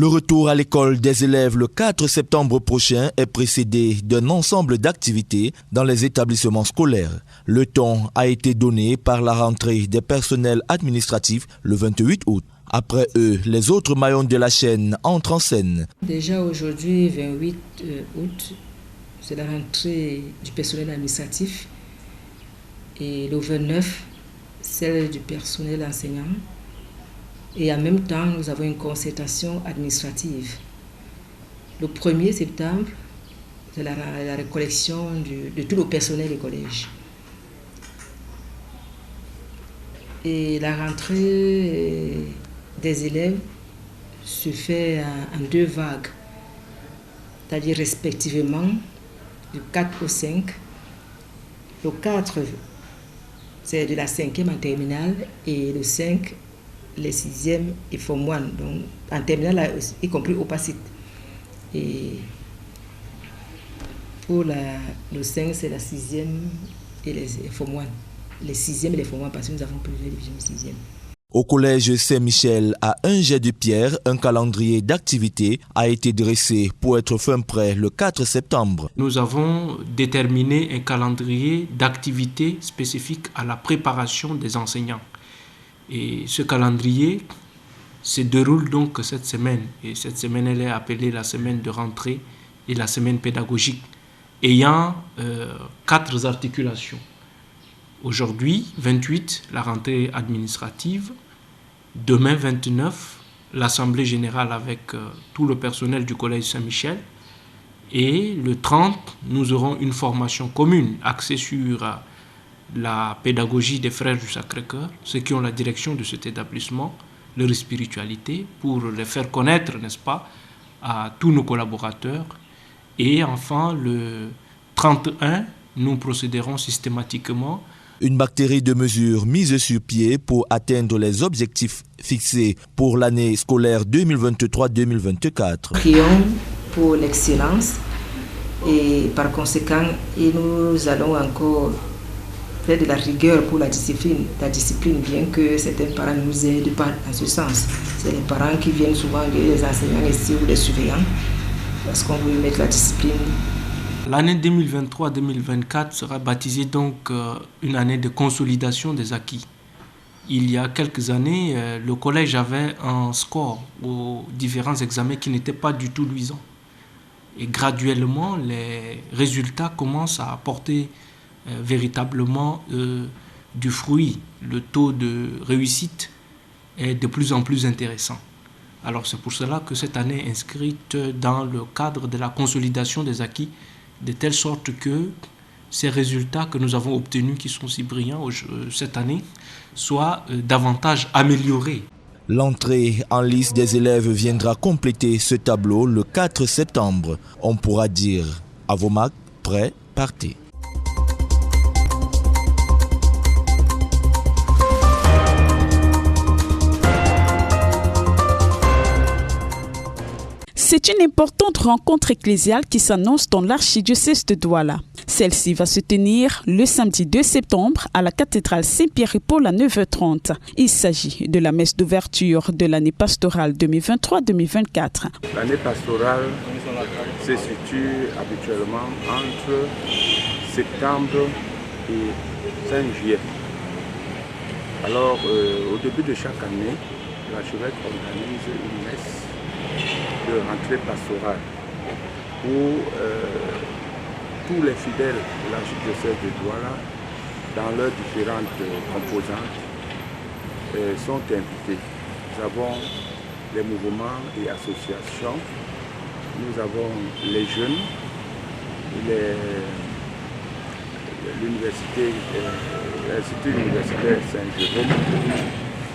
Le retour à l'école des élèves le 4 septembre prochain est précédé d'un ensemble d'activités dans les établissements scolaires. Le ton a été donné par la rentrée des personnels administratifs le 28 août. Après eux, les autres maillons de la chaîne entrent en scène. Déjà aujourd'hui, 28 août, c'est la rentrée du personnel administratif. Et le 29, celle du personnel enseignant. Et en même temps, nous avons une concertation administrative. Le 1er septembre, c'est la récollection de tout le personnel des collèges. Et la rentrée des élèves se fait en 2 vagues, c'est-à-dire respectivement du 4 au 5. Le 4, c'est de la 5e en terminale et le 5, les 6e et Form 1, donc en terminale, y compris au PACIT. Et pour le 5, c'est la 6e et les Form 1. Les 6e et les Form 1, parce que nous avons plusieurs divisions 6e. Au collège Saint-Michel, à un jet de pierre, un calendrier d'activités a été dressé pour être fin prêt le 4 septembre. Nous avons déterminé un calendrier d'activités spécifiques à la préparation des enseignants. Et ce calendrier se déroule donc cette semaine. Et cette semaine, elle est appelée la semaine de rentrée et la semaine pédagogique, ayant 4 articulations. Aujourd'hui, 28, la rentrée administrative. Demain, 29, l'Assemblée générale avec tout le personnel du Collège Saint-Michel. Et le 30, nous aurons une formation commune axée sur la pédagogie des Frères du Sacré-Cœur, ceux qui ont la direction de cet établissement, leur spiritualité, pour les faire connaître, n'est-ce pas, à tous nos collaborateurs. Et enfin, le 31, nous procéderons systématiquement. Une batterie de mesures mises sur pied pour atteindre les objectifs fixés pour l'année scolaire 2023-2024. Prions pour l'excellence et par conséquent, nous allons encore faire de la rigueur pour la discipline, bien que certains parents nous aident pas dans ce sens. C'est les parents qui viennent souvent, les enseignants ici ou les surveillants, parce qu'on veut mettre la discipline. L'année 2023-2024 sera baptisée donc une année de consolidation des acquis. Il y a quelques années, le collège avait un score aux différents examens qui n'était pas du tout luisant. Et graduellement, les résultats commencent à apporter véritablement du fruit. Le taux de réussite est de plus en plus intéressant. Alors c'est pour cela que cette année est inscrite dans le cadre de la consolidation des acquis, de telle sorte que ces résultats que nous avons obtenus, qui sont si brillants cette année, soient davantage améliorés. L'entrée en liste des élèves viendra compléter ce tableau le 4 septembre. On pourra dire à vos marques, prêts, partez. C'est une importante rencontre ecclésiale qui s'annonce dans l'archidiocèse de Douala. Celle-ci va se tenir le samedi 2 septembre à la cathédrale Saint-Pierre-et-Paul à 9h30. Il s'agit de la messe d'ouverture de l'année pastorale 2023-2024. L'année pastorale se situe habituellement entre septembre et 5 juillet. Alors, au début de chaque année, l'archevêque organise une messe de rentrée pastorale où tous les fidèles de l'archidiocèse de Douala, dans leurs différentes composantes, sont invités. Nous avons les mouvements et associations, nous avons les jeunes, l'Institut universitaire Saint-Jérôme,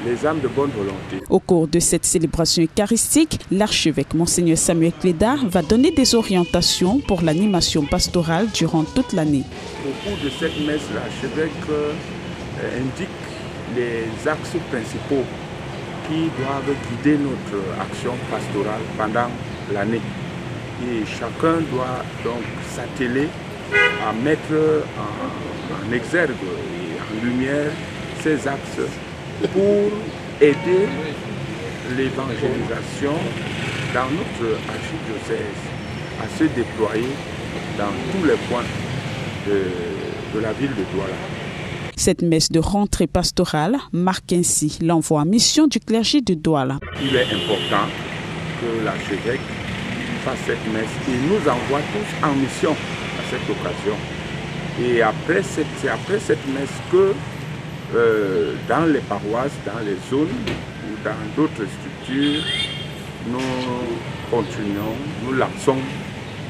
les âmes de bonne volonté. Au cours de cette célébration eucharistique, l'archevêque Monseigneur Samuel Cléda va donner des orientations pour l'animation pastorale durant toute l'année. Au cours de cette messe, l'archevêque indique les axes principaux qui doivent guider notre action pastorale pendant l'année. Et chacun doit donc s'atteler à mettre en exergue et en lumière ces axes pour aider l'évangélisation dans notre archidiocèse à se déployer dans tous les points de la ville de Douala. Cette messe de rentrée pastorale marque ainsi l'envoi en mission du clergé de Douala. Il est important que l'archevêque fasse cette messe et nous envoie tous en mission à cette occasion. Et c'est après cette messe que dans les paroisses, dans les zones ou dans d'autres structures, nous continuons, nous lançons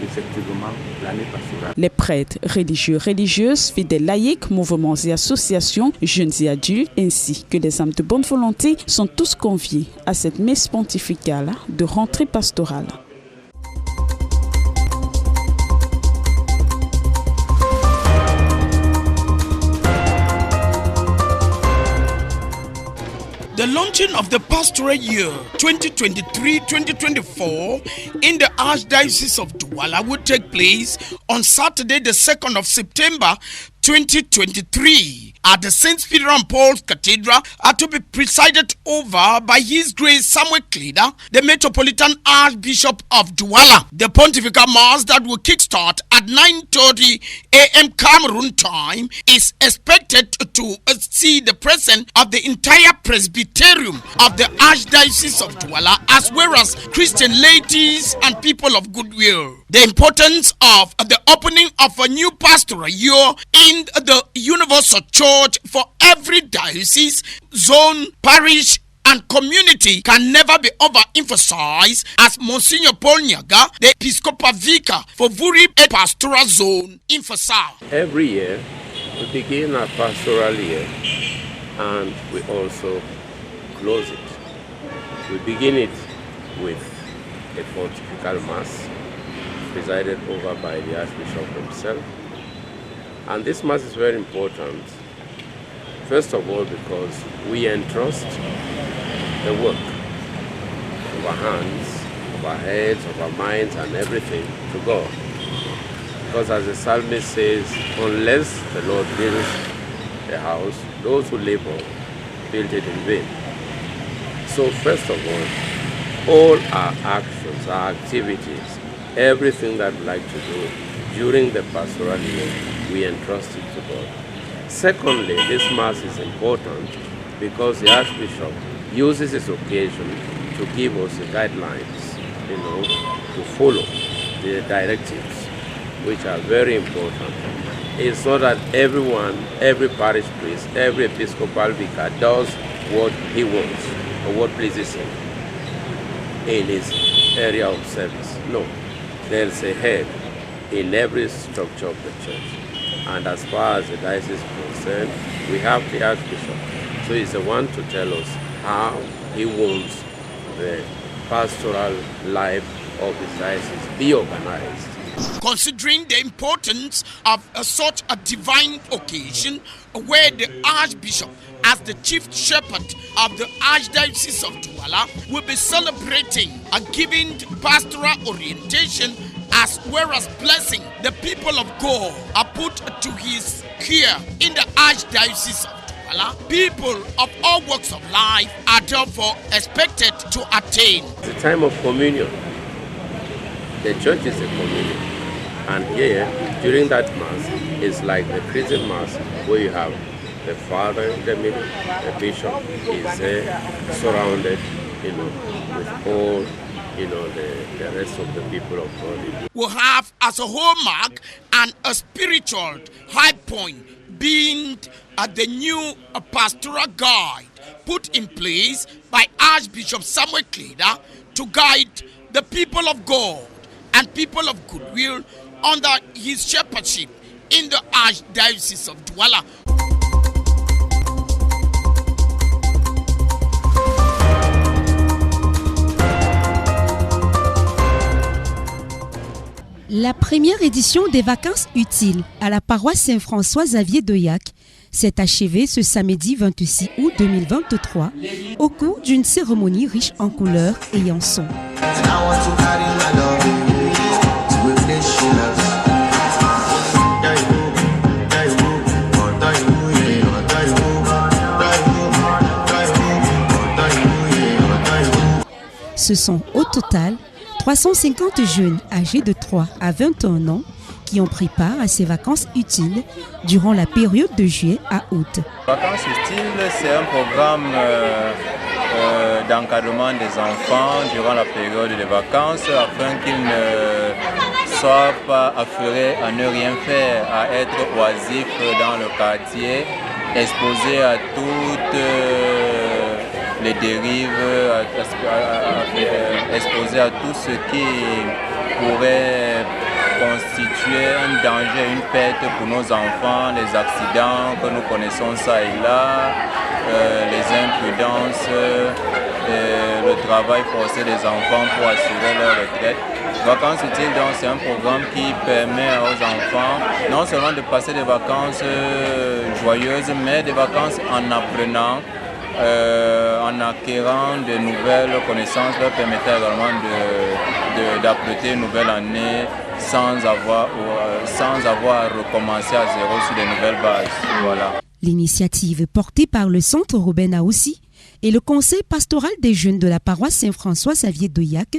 effectivement l'année pastorale. Les prêtres, religieux, religieuses, fidèles laïcs, mouvements et associations, jeunes et adultes, ainsi que les âmes de bonne volonté sont tous conviés à cette messe pontificale de rentrée pastorale. The launching of the pastoral year 2023-2024 in the Archdiocese of Douala will take place on Saturday, the 2nd of September 2023 at the St. Peter and Paul's Cathedral, are to be presided over by His Grace Samuel Kleda, the Metropolitan Archbishop of Douala. The Pontifical Mass that will kickstart at 9:30 a.m. Cameroon time is expected to see the presence of the entire Presbyterium of the Archdiocese of Douala, as well as Christian ladies and people of goodwill. The importance of the opening of a new pastoral year in the Universal Church for every diocese, zone, parish, and community can never be overemphasized, as Monsignor Paul Nyaga, the Episcopal Vicar for Vuri Pastoral Zone, emphasized. Every year, we begin our pastoral year and we also close it. We begin it with a pontifical mass presided over by the Archbishop himself. And this mass is very important, first of all, because we entrust the work of our hands, of our heads, of our minds, and everything to God. Because as the psalmist says, unless the Lord builds the house, those who labor build it in vain. So first of all our actions, our activities, everything that we like to do during the pastoral year, we entrust it to God. Secondly, this Mass is important because the Archbishop uses this occasion to give us the guidelines, to follow the directives, which are very important. It's not that every parish priest, every Episcopal vicar does what he wants or what pleases him in his area of service. No, there's a head in every structure of the church. And as far as the diocese is concerned, we have the Archbishop. So he's the one to tell us how he wants the pastoral life of his diocese be organized. Considering the importance of such a divine occasion, where the Archbishop, as the chief shepherd of the Archdiocese of Douala, will be celebrating and giving pastoral orientation as well as blessing the people of God are put to his care in the Archdiocese of Douala. People of all walks of life are therefore expected to attain. The time of communion. The church is a communion. And here, during that Mass, it's like the Christian Mass, where you have the Father in the middle, the Bishop is there, surrounded, with all the rest of the people of God. Will have as a hallmark and a spiritual high point being the new pastoral guide put in place by Archbishop Samuel Kleda to guide the people of God and people of goodwill under his shepherdship in the Archdiocese of Douala. La première édition des vacances utiles à la paroisse Saint-François-Xavier d'Oyac s'est achevée ce samedi 26 août 2023 au cours d'une cérémonie riche en couleurs et en sons. Ce sont au total 350 jeunes âgés de 3 à 21 ans qui ont pris part à ces vacances utiles durant la période de juillet à août. Vacances utiles, c'est un programme d'encadrement des enfants durant la période des vacances afin qu'ils ne soient pas affairés à ne rien faire, à être oisifs dans le quartier, exposés à toutes les dérives, exposés à tout ce qui pourrait constituer un danger, une perte pour nos enfants, les accidents que nous connaissons ça et là, les imprudences, le travail forcé des enfants pour assurer leur retraite. Vacances utiles, donc, c'est un programme qui permet aux enfants non seulement de passer des vacances joyeuses, mais des vacances en apprenant, en acquérant de nouvelles connaissances, leur permettant également d'apprêter une nouvelle année sans avoir à recommencer à zéro sur de nouvelles bases. Voilà. L'initiative portée par le Centre Robert Naoussi et le Conseil pastoral des jeunes de la paroisse Saint-François-Xavier d'Oyac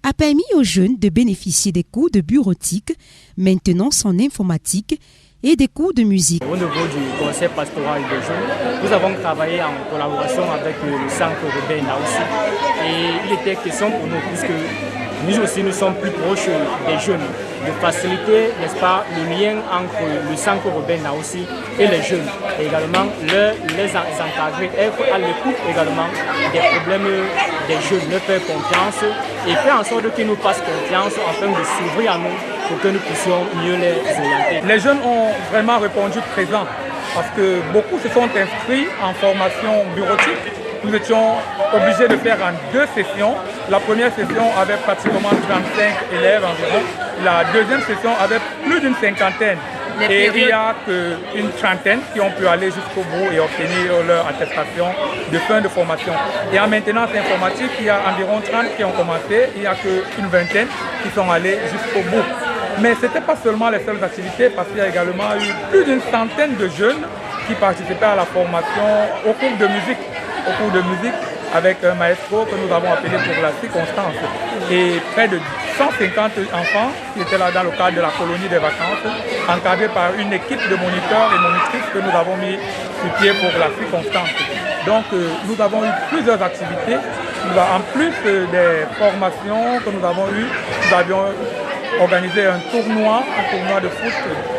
a permis aux jeunes de bénéficier des cours de bureautique, maintenance en informatique et des cours de musique. Au niveau du Conseil pastoral des jeunes, nous avons travaillé en collaboration avec le Centre Robert Naoussi et il était question pour nous, puisque nous aussi nous sommes plus proches des jeunes, de faciliter, n'est-ce pas, le lien entre le Centre Robert Naoussi et les jeunes, et également les encadrer, être à l'écoute également des problèmes des jeunes, leur faire confiance et faire en sorte qu'ils nous fassent confiance afin de s'ouvrir à nous pour que nous puissions mieux les orienter. Les jeunes ont vraiment répondu présent parce que beaucoup se sont inscrits en formation bureautique. Nous étions obligés de faire en 2 sessions. La première session avait pratiquement 35 élèves environ. La deuxième session avait plus d'une cinquantaine. Et il n'y a qu'une trentaine qui ont pu aller jusqu'au bout et obtenir leur attestation de fin de formation. Et en maintenance informatique, il y a environ 30 qui ont commencé. Il n'y a qu'une vingtaine qui sont allés jusqu'au bout. Mais ce n'était pas seulement les seules activités, parce qu'il y a également eu plus d'une centaine de jeunes qui participaient à la formation au cours de musique. Avec un maestro que nous avons appelé pour la circonstance. Et près de 150 enfants qui étaient là dans le cadre de la colonie des vacances, encadrés par une équipe de moniteurs et monitrices que nous avons mis sur pied pour la circonstance. Donc nous avons eu plusieurs activités. En plus des formations que nous avons eues, nous avions organisé un tournoi de foot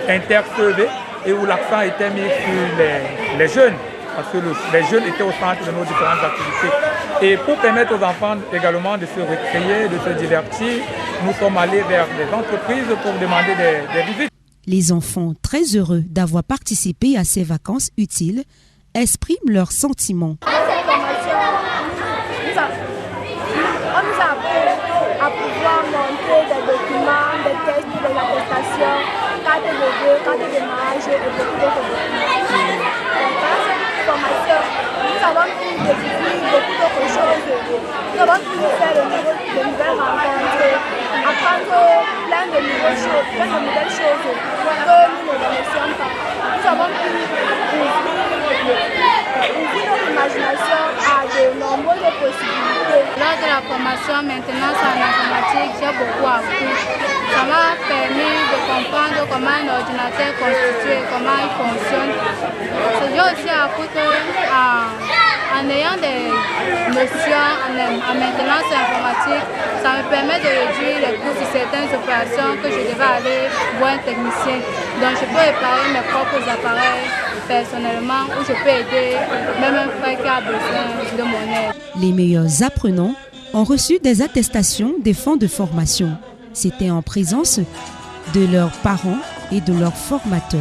inter-CV et où l'accent était mis sur les jeunes, parce que les jeunes étaient au centre de nos différentes activités. Et pour permettre aux enfants également de se récréer, de se divertir, nous sommes allés vers des entreprises pour demander des visites. Les enfants, très heureux d'avoir participé à ces vacances utiles, expriment leurs sentiments. Dans cette formation, on nous a appris à pouvoir montrer des documents, des tests, des attestations, carte de vœux, carte de mariage et beaucoup d'autres documents. Dans cette formation, nous avons pu découvrir beaucoup d'autres choses. Nous avons pu faire de nouvelles rencontres, apprendre plein de nouvelles choses que nous ne connaissions pas. Nous avons pu ouvrir notre imagination à de nombreuses possibilités. Lors de la formation maintenance en informatique, j'ai beaucoup appris. Ça m'a permis de comprendre comment un ordinateur est constitué, comment il fonctionne. J'ai aussi appris qu'en ayant des notions en maintenance informatique, ça me permet de réduire les coûts sur certaines opérations que je devais aller voir un technicien. Donc je peux réparer mes propres appareils personnellement ou je peux aider même un frère qui a besoin de mon aide. Les meilleurs apprenants ont reçu des attestations des fonds de formation. C'était en présence de leurs parents et de leurs formateurs.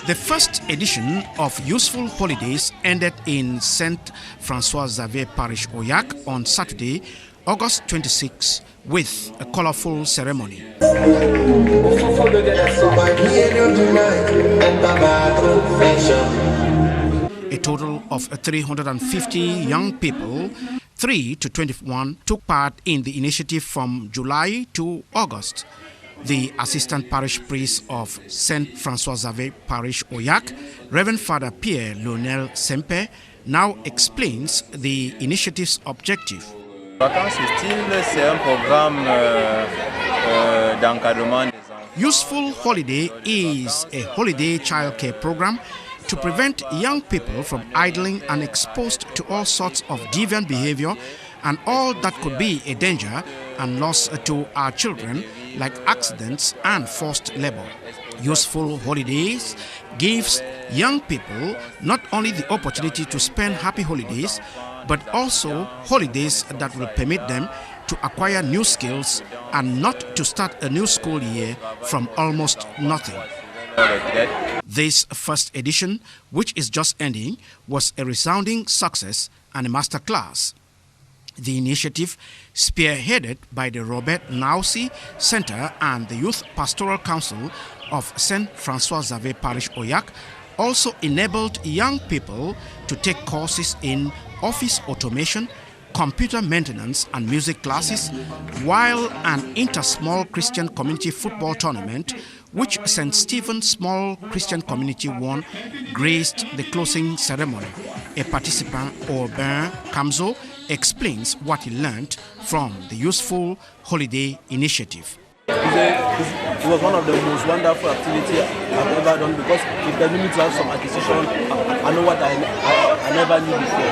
The first edition of Useful Holidays ended in St. Francois Xavier Parish, Oyac on Saturday, August 26, with a colorful ceremony. A total of 350 young people, 3 to 21, took part in the initiative from July to August. The assistant parish priest of Saint Francois Xavier Parish Oyak, Reverend Father Pierre Lionel Sempe, now explains the initiative's objective. Useful Holiday is a holiday childcare program to prevent young people from idling and exposed to all sorts of deviant behavior and all that could be a danger and loss to our children, like accidents and forced labor. Useful Holidays gives young people not only the opportunity to spend happy holidays, but also holidays that will permit them to acquire new skills and not to start a new school year from almost nothing. This first edition, which is just ending, was a resounding success and a masterclass. The initiative, spearheaded by the Robert Nausi Center and the Youth Pastoral Council of Saint Francois Xavier Parish Oyak, also enabled young people to take courses in office automation, computer maintenance and music classes, while an inter-small Christian community football tournament, which St. Stephen's Small Christian Community won, graced the closing ceremony. A participant, Aubin Kamzo, explains what he learned from the Useful Holiday initiative. It was one of the most wonderful activities I've ever done, because it permitted me to have some acquisition. I know what I never knew before,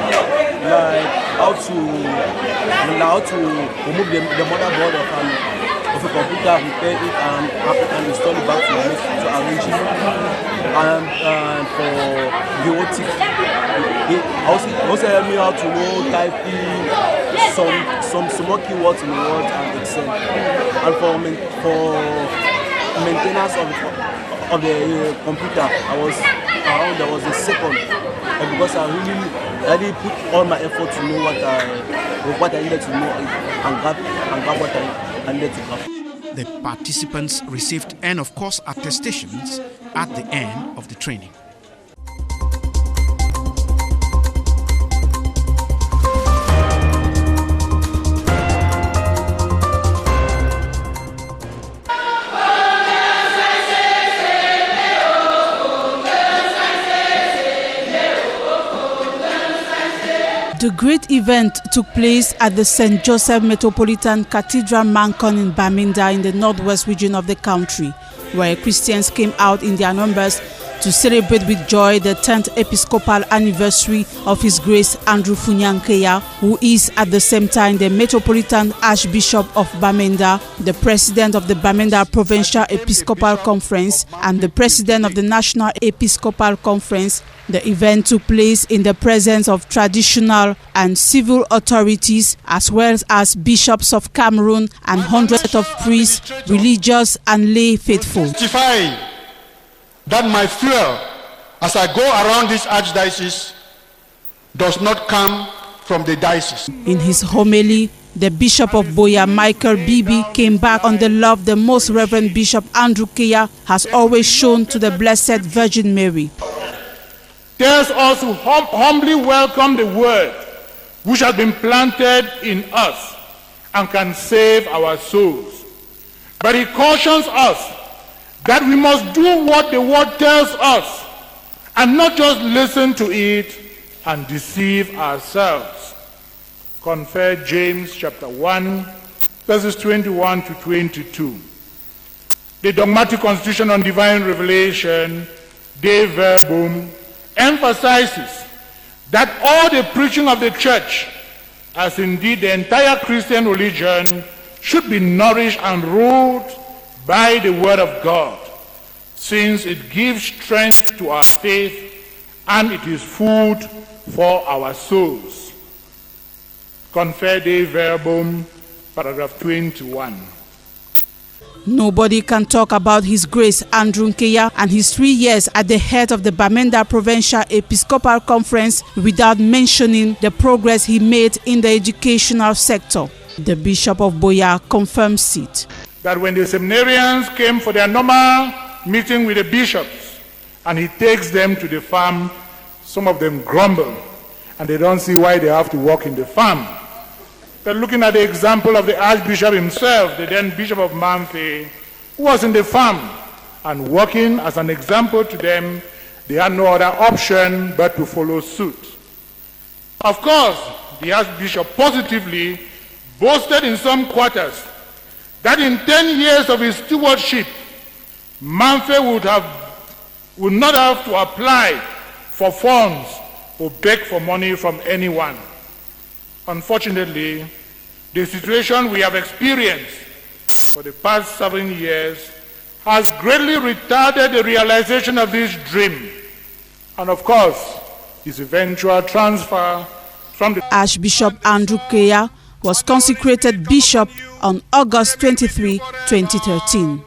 like how to remove the motherboard of a computer, repair it and install it back to arrange it. And for bureautic, it also helped me how to know typing, some small keywords in Word and Excel. And for maintenance of the computer, there was a second, because I really put all my effort to know what I needed to know and grab what I needed to grab. The participants received end of course attestations at the end of the training. The great event took place at the St. Joseph Metropolitan Cathedral Mancon in Bamenda in the northwest region of the country, where Christians came out in their numbers to celebrate with joy the 10th episcopal anniversary of His Grace Andrew Funyankeya, who is at the same time the Metropolitan Archbishop of Bamenda, the President of the Bamenda Provincial Episcopal Conference, and the President of the National Episcopal Conference. The event took place in the presence of traditional and civil authorities, as well as bishops of Cameroon and hundreds of priests, religious and lay faithful. That my fuel as I go around this archdiocese does not come from the diocese. In his homily, the Bishop of Boya, Michael Bibi, came back on the love the Most Reverend Bishop Andrew Keya has always shown to the Blessed Virgin Mary. Tells us to humbly welcome the word which has been planted in us and can save our souls. But he cautions us that we must do what the word tells us and not just listen to it and deceive ourselves. Compare James chapter 1, verses 21 to 22. The dogmatic constitution on divine revelation, De Verbum, emphasizes that all the preaching of the church, as indeed the entire Christian religion, should be nourished and ruled by the word of God, since it gives strength to our faith and it is food for our souls. Confer De Verbum, paragraph 21. Nobody can talk about His Grace Andrew Nkeya and his 3 years at the head of the Bamenda Provincial Episcopal Conference without mentioning the progress he made in the educational sector. The Bishop of Boya confirms it. That when the seminarians came for their normal meeting with the bishops and he takes them to the farm, some of them grumble and they don't see why they have to work in the farm. But looking at the example of the Archbishop himself, the then Bishop of Mamfe, who was in the farm and working as an example to them, they had no other option but to follow suit. Of course, the Archbishop positively boasted in some quarters that in 10 years of his stewardship, Mamfe would not have to apply for funds or beg for money from anyone. Unfortunately, the situation we have experienced for the past 7 years has greatly retarded the realization of this dream, and of course, his eventual transfer from the Archbishop Andrew Keya was consecrated bishop on August 23, 2013.